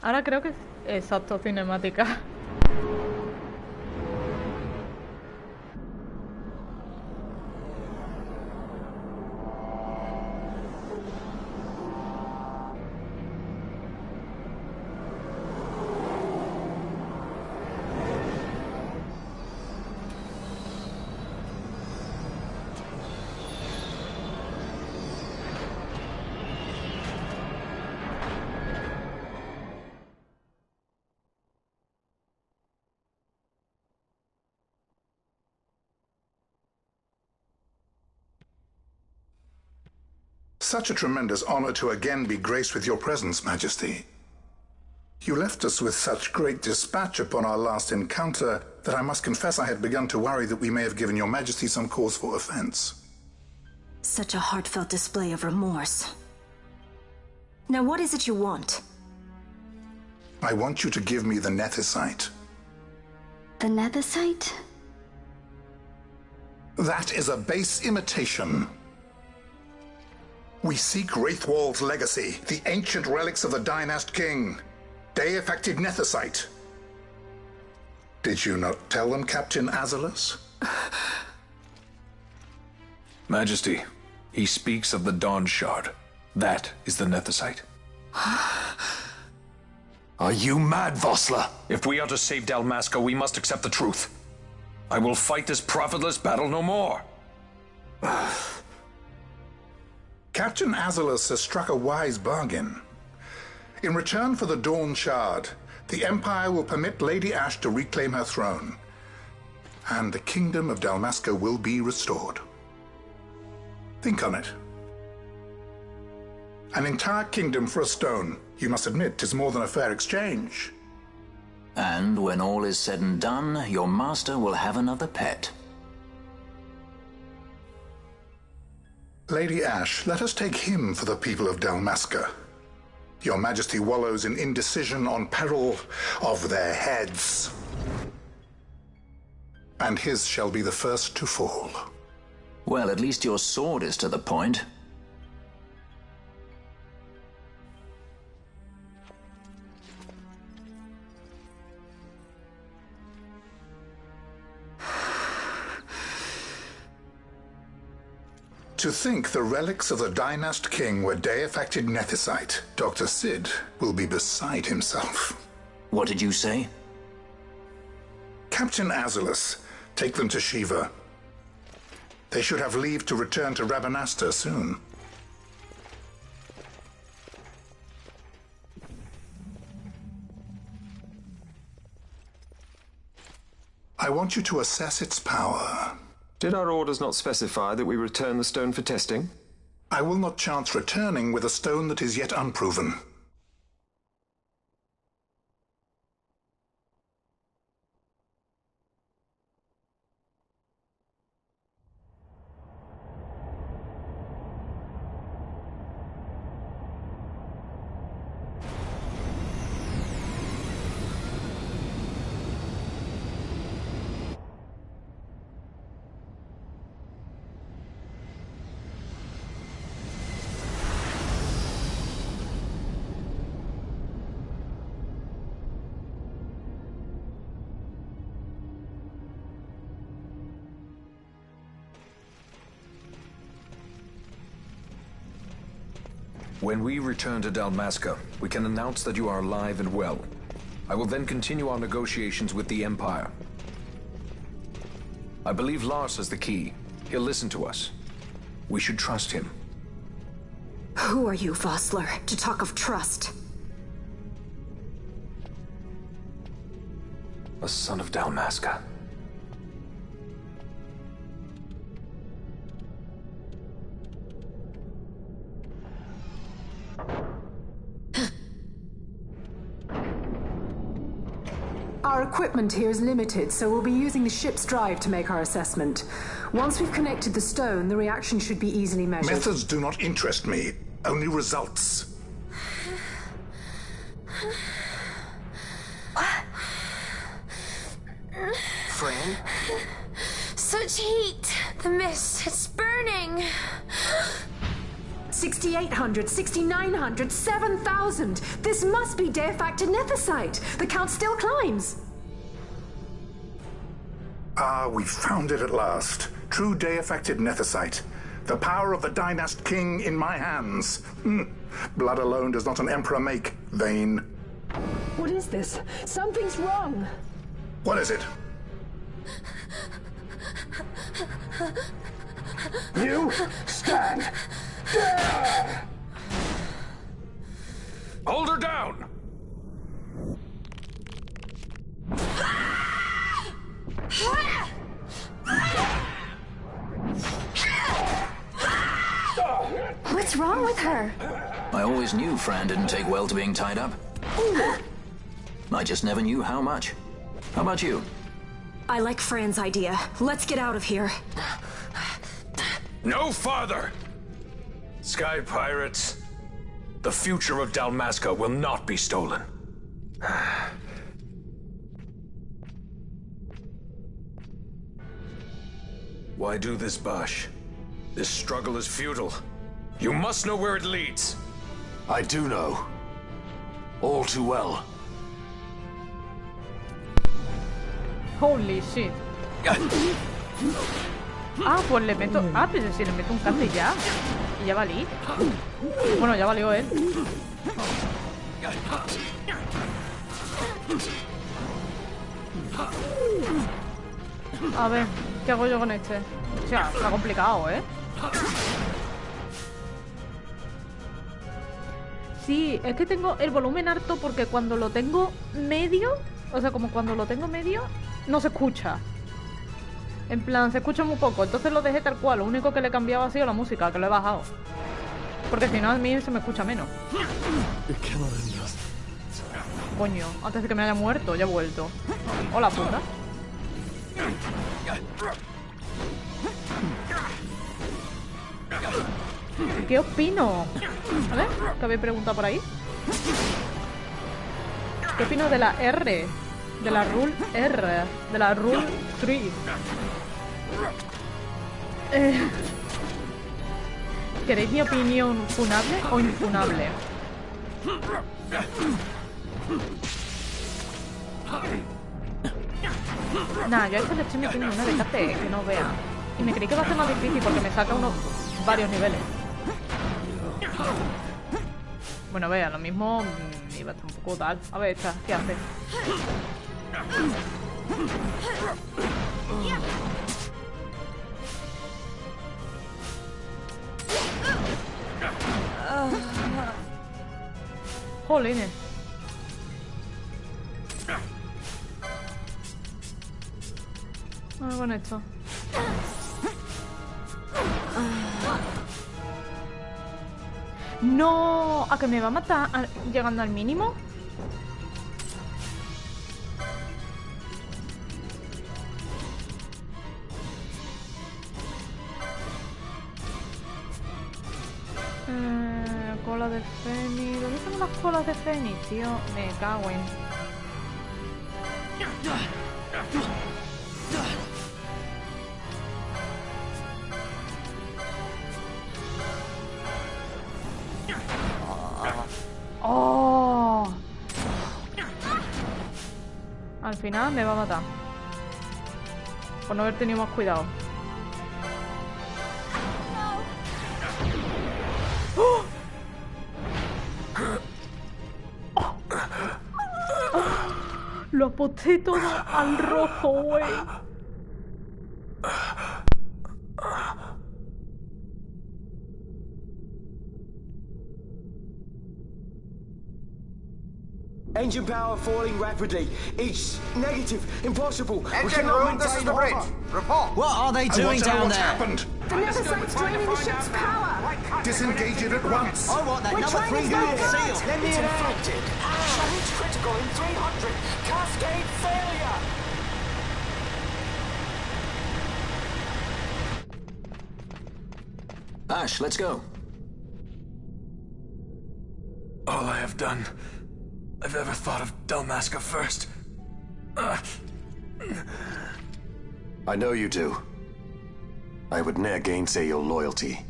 Ahora creo que es exacto, cinemática. Such a tremendous honor to again be graced with your presence, Majesty. You left us with such great dispatch upon our last encounter that I must confess I had begun to worry that we may have given your Majesty some cause for offense. Such a heartfelt display of remorse. Now what is it you want? I want you to give me the nethicite. The nethicite? That is a base imitation. We seek Wraithwall's legacy, the ancient relics of the Dynast King. Day-affected nethicite. Did you not tell them, Captain Azalus? Majesty, he speaks of the Dawn Shard. That is the nethicite. Are you mad, Vosler? If we are to save Dalmasca, we must accept the truth. I will fight this profitless battle no more. Captain Azalus has struck a wise bargain. In return for the Dawn Shard, the Empire will permit Lady Ash to reclaim her throne, and the Kingdom of Dalmasca will be restored. Think on it. An entire kingdom for a stone. You must admit, 'tis more than a fair exchange. And when all is said and done, your master will have another pet. Lady Ash, let us take him for the people of Dalmasca. Your Majesty wallows in indecision on peril of their heads. And his shall be the first to fall. Well, at least your sword is to the point. To think the relics of the Dynast King were day-affected nethicite, Dr. Sid will be beside himself. What did you say? Captain Azalus, take them to Shiva. They should have leave to return to Rabanasta soon. I want you to assess its power. Did our orders not specify that we return the stone for testing? I will not chance returning with a stone that is yet unproven. When we return to Dalmasca, we can announce that you are alive and well. I will then continue our negotiations with the Empire. I believe Lars has the key. He'll listen to us. We should trust him. Who are you, Vosler, to talk of trust? A son of Dalmasca. Our equipment here is limited, so we'll be using the ship's drive to make our assessment. Once we've connected the stone, the reaction should be easily measured. Methods do not interest me, only results. Friend? Such heat! The mist, it's burning! 6,800, 6,900, 7,000. This must be deified nethicite. The count still climbs. Ah, we found it at last. True day-affected nethicite. The power of the Dynast King in my hands. Blood alone does not an emperor make, vain. What is this? Something's wrong. What is it? You stand there! Hold her down! What's wrong with her? I always knew Fran didn't take well to being tied up. I just never knew how much. How about you? I like Fran's idea. Let's get out of here. No farther! Sky Pirates, the future of Dalmasca will not be stolen. Why do this, Bash? This struggle is futile. You must know where it leads. I do know. All too well. Holy shit. Ah, pues le meto... Ah, pero si le meto un cante ya. Y ya valí. Bueno, ya valió él. A ver, ¿qué hago yo con este? O sea, está complicado, ¿eh? Sí, es que tengo el volumen harto porque cuando lo tengo medio, o sea, como cuando lo tengo medio, no se escucha. En plan, se escucha muy poco, entonces lo dejé tal cual. Lo único que le he cambiado ha sido la música, que lo he bajado. Porque si no, a mí se me escucha menos. Coño, antes de que me haya muerto, ya he vuelto. Hola, puta. ¿Qué opino? A ver, ¿qué habéis preguntado por ahí? ¿Qué opino de la R? De la Rule R. De la Rule 3. ¿Queréis mi opinión funable o infunable? Nah, yo a esto le estoy metiendo una de cate que no vea. Y me creí que va a ser más difícil porque me saca varios niveles. Bueno, vea, lo mismo iba a estar un poco tal. A ver, esta, ¿qué hace? Jolines. A ver con esto. No, ¿a que me va a matar llegando al mínimo? Cola de fénix. ¿Dónde están las colas de fénix, tío? Me cago en... ¡Oh! Al final me va a matar. Por no haber tenido más cuidado. ¡Oh! Lo aposté todo al rojo, güey. Engine power falling rapidly. Each negative. Impossible. Engine room, this is the bridge. Report. What are they doing down what's there? happened? The Nephesite's draining the ship's power. Disengage it at once. I want that We're number trying to 3 stop unit that. seal. Let me It's in. infected. Challenge critical in 300. Cascade failure. Ash, let's go. All I have done, I've ever thought of Dalmasca first. I know you do. I would ne'er gainsay your loyalty.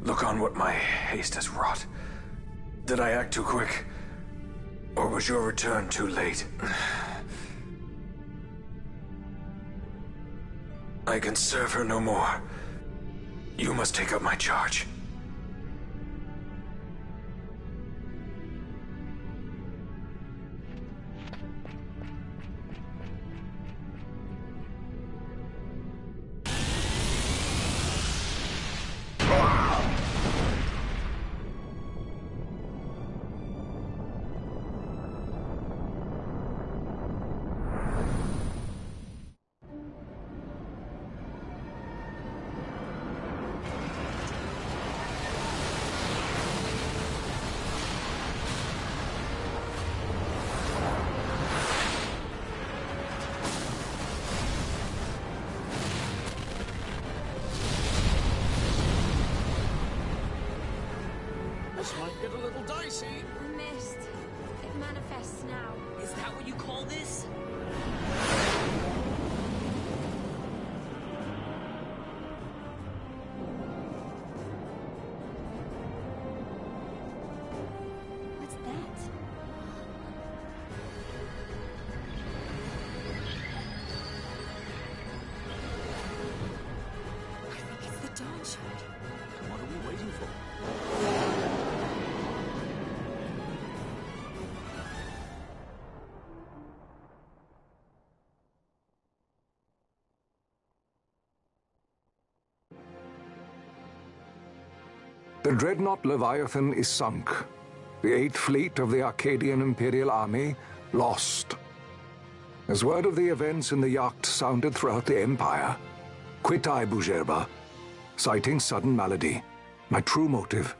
Look on what my haste has wrought. Did I act too quick? Or was your return too late? I can serve her no more. You must take up my charge. This might get a little dicey. Mist. It manifests now. Is that what you call this? What's that? I think it's the dawn shard. What are we waiting for? The dreadnought Leviathan is sunk. The 8th Fleet of the Arcadian Imperial Army lost. As word of the events in the yacht sounded throughout the Empire, quit I Bujerba, citing sudden malady. My true motive,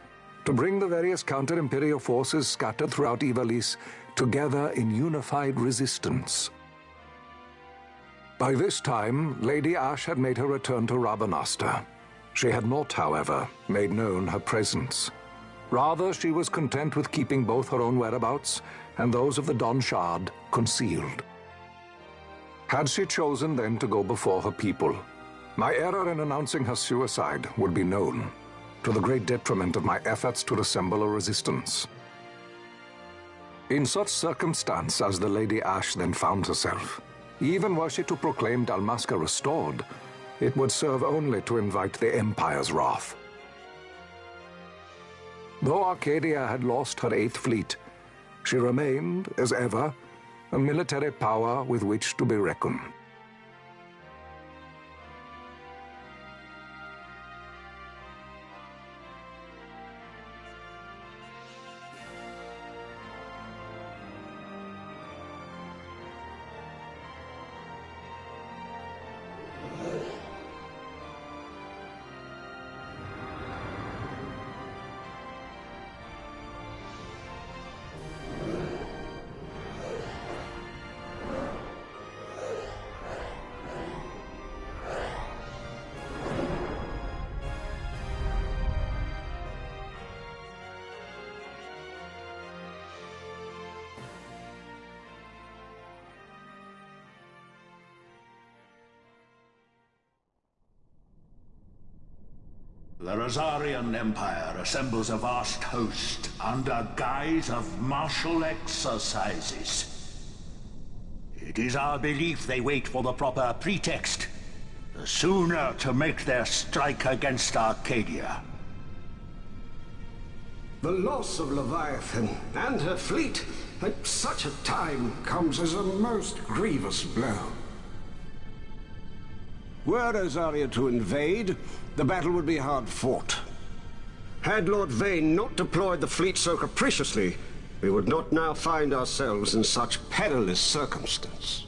to bring the various counter-imperial forces scattered throughout Ivalice together in unified resistance. By this time, Lady Ash had made her return to Rabanastre. She had not, however, made known her presence. Rather, she was content with keeping both her own whereabouts and those of the Don Shard concealed. Had she chosen then to go before her people, my error in announcing her suicide would be known, to the great detriment of my efforts to assemble a resistance. In such circumstance as the Lady Ash then found herself, even were she to proclaim Dalmasca restored, it would serve only to invite the Empire's wrath. Though Arcadia had lost her 8th Fleet, she remained, as ever, a military power with which to be reckoned. The Rosarian Empire assembles a vast host under guise of martial exercises. It is our belief they wait for the proper pretext, the sooner to make their strike against Arcadia. The loss of Leviathan and her fleet at such a time comes as a most grievous blow. Were Rosaria to invade, the battle would be hard fought. Had Lord Vane not deployed the fleet so capriciously, we would not now find ourselves in such perilous circumstance.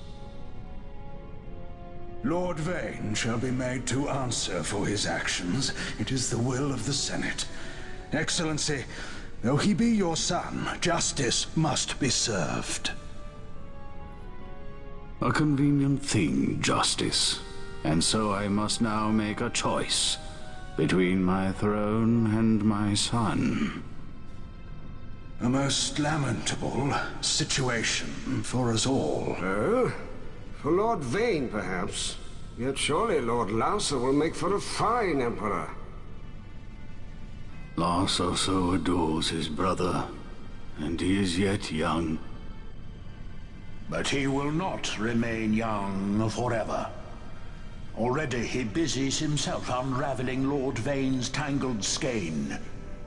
Lord Vane shall be made to answer for his actions. It is the will of the Senate. Excellency, though he be your son, justice must be served. A convenient thing, justice. And so I must now make a choice between my throne and my son. A most lamentable situation for us all. Oh? For Lord Vane, perhaps. Yet surely Lord Lauser will make for a fine emperor. Lars also adores his brother, and he is yet young. But he will not remain young forever. Already he busies himself unraveling Lord Vane's tangled skein.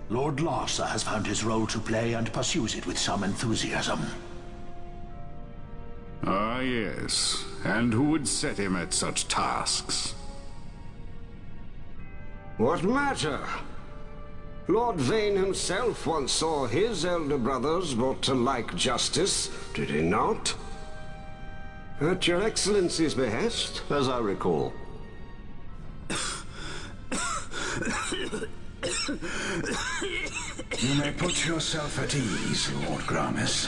Lord Larsa has found his role to play and pursues it with some enthusiasm. Ah, yes. And who would set him at such tasks? What matter? Lord Vane himself once saw his elder brothers brought to like justice, did he not? At your Excellency's behest, as I recall. You may put yourself at ease, Lord Gramis.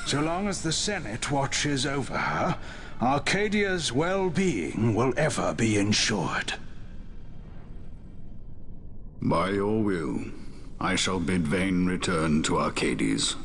So long as the Senate watches over her, Arcadia's well-being will ever be ensured. By your will, I shall bid Vane return to Arcades.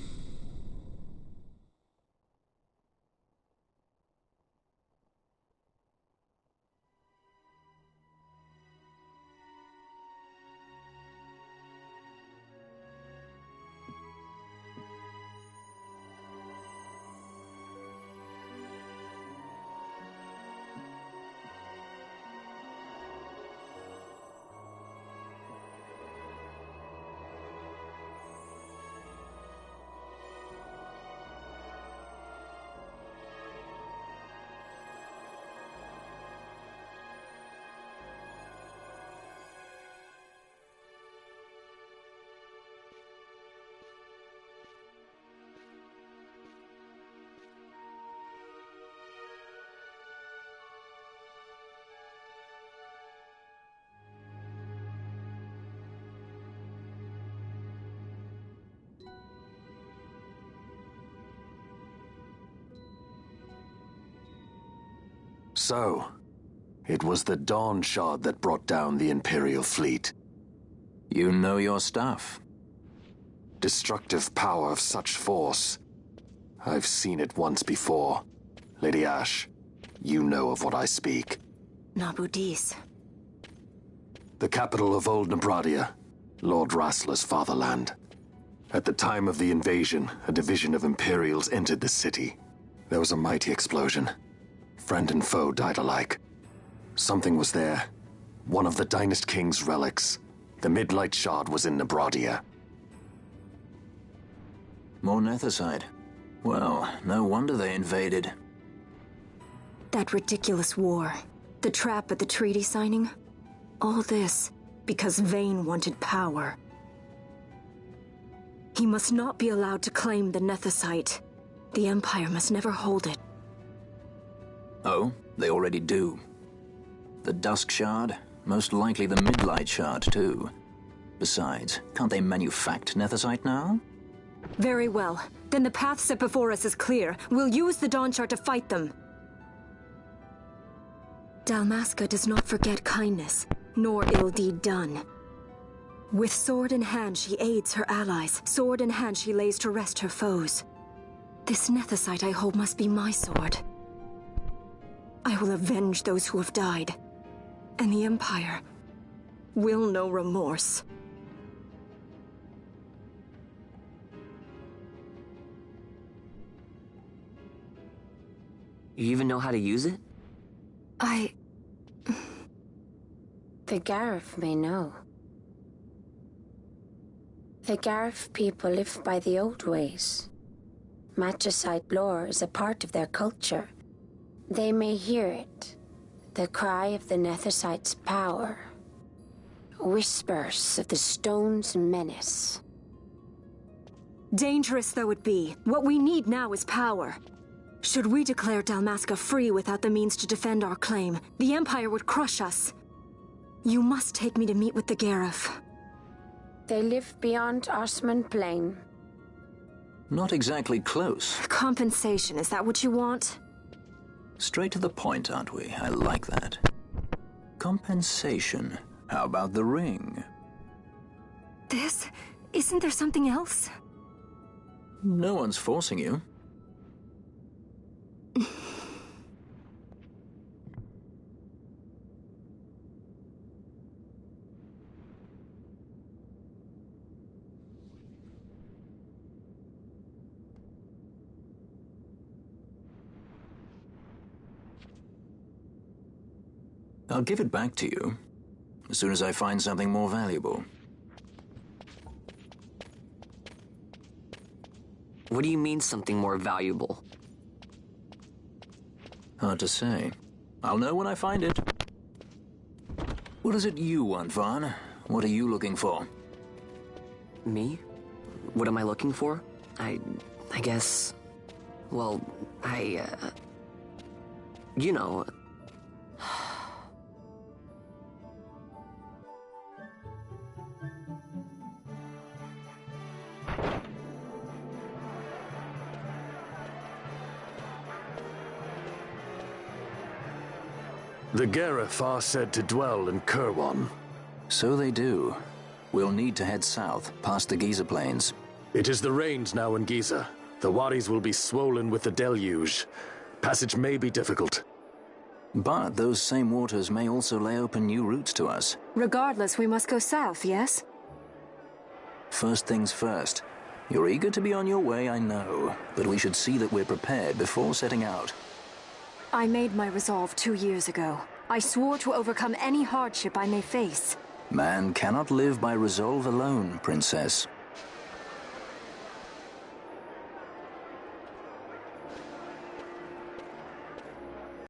So, it was the Dawn Shard that brought down the Imperial fleet. You know your stuff. Destructive power of such force. I've seen it once before. Lady Ash, you know of what I speak. Nabudis. The capital of Old Nebradia, Lord Rassler's fatherland. At the time of the invasion, a division of Imperials entered the city. There was a mighty explosion. Friend and foe died alike. Something was there. One of the Dynast King's relics. The Midlight Shard was in Nebradia. More Nethicite. Well, no wonder they invaded. That ridiculous war. The trap at the treaty signing. All this because Vane wanted power. He must not be allowed to claim the Nethicite. The Empire must never hold it. Oh, they already do. The Dusk Shard, most likely the Midlight Shard too. Besides, can't they manufacture Nethicite now? Very well. Then the path set before us is clear. We'll use the Dawn Shard to fight them. Dalmasca does not forget kindness, nor ill deed done. With sword in hand, she aids her allies. Sword in hand, she lays to rest her foes. This Nethicite I hold must be my sword. I will avenge those who have died. And the Empire will know remorse. You even know how to use it? The Garif may know. The Garif people live by the old ways. Magicite lore is a part of their culture. They may hear it, the cry of the Nethicite's power. Whispers of the stone's menace. Dangerous though it be, what we need now is power. Should we declare Dalmasca free without the means to defend our claim, the Empire would crush us. You must take me to meet with the Garif. They live beyond Osman Plain. Not exactly close. Compensation, is that what you want? Straight to the point, aren't we? I like that. Compensation. How about the ring? This? Isn't there something else? No one's forcing you. I'll give it back to you as soon as I find something more valuable. What do you mean something more valuable? Hard to say. I'll know when I find it. What is it you want, Vaughn? What are you looking for? Me? What am I looking for? I guess... Well, you know... The Gareth are said to dwell in Kirwan. So they do. We'll need to head south, past the Giza Plains. It is the rains now in Giza. The wadis will be swollen with the deluge. Passage may be difficult. But those same waters may also lay open new routes to us. Regardless, we must go south, yes? First things first. You're eager to be on your way, I know. But we should see that we're prepared before setting out. I made my resolve 2 years ago. I swore to overcome any hardship I may face. Man cannot live by resolve alone, Princess.